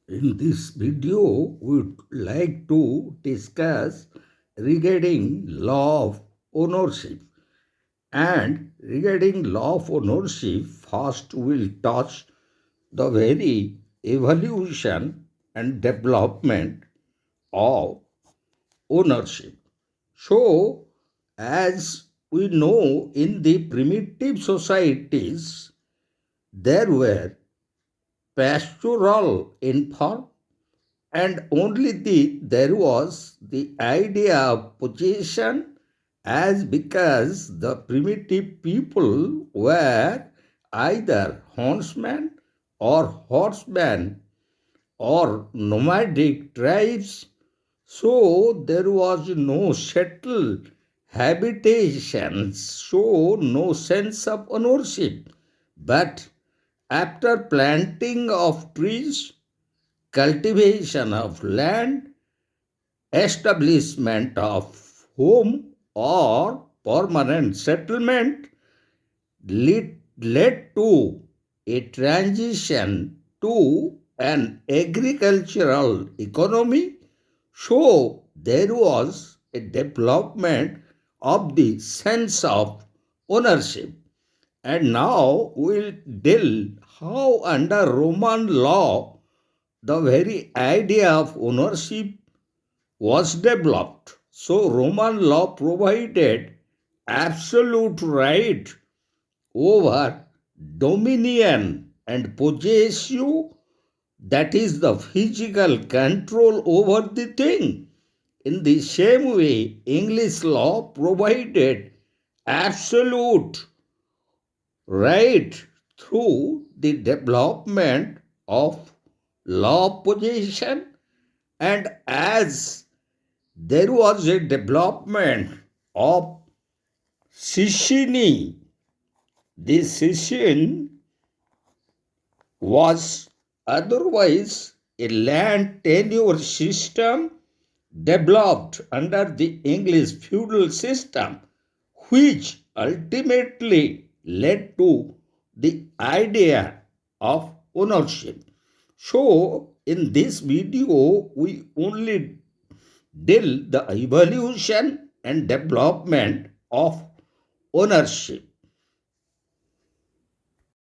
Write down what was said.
In this video, we would like to discuss regarding law of ownership. And regarding law of ownership, first we'll touch the very evolution and development of ownership. So, as we know, in the primitive societies, there were pastoral informal and only there was the idea of possession as because the primitive people were either huntsmen or horsemen or nomadic tribes, so there was no settled habitations, so no sense of ownership. But after planting of trees, cultivation of land, establishment of home or permanent settlement led to a transition to an agricultural economy. So there was a development of the sense of ownership. And now we'll deal how under Roman law the very idea of ownership was developed. So Roman law provided absolute right over dominion and possession, that is the physical control over the thing. In the same way, English law provided absolute right through the development of law possession, and as there was a development of Sicily. This Sicily was otherwise a land tenure system developed under the English feudal system, which ultimately led to the idea of ownership. So, in this video, we only deal the evolution and development of ownership.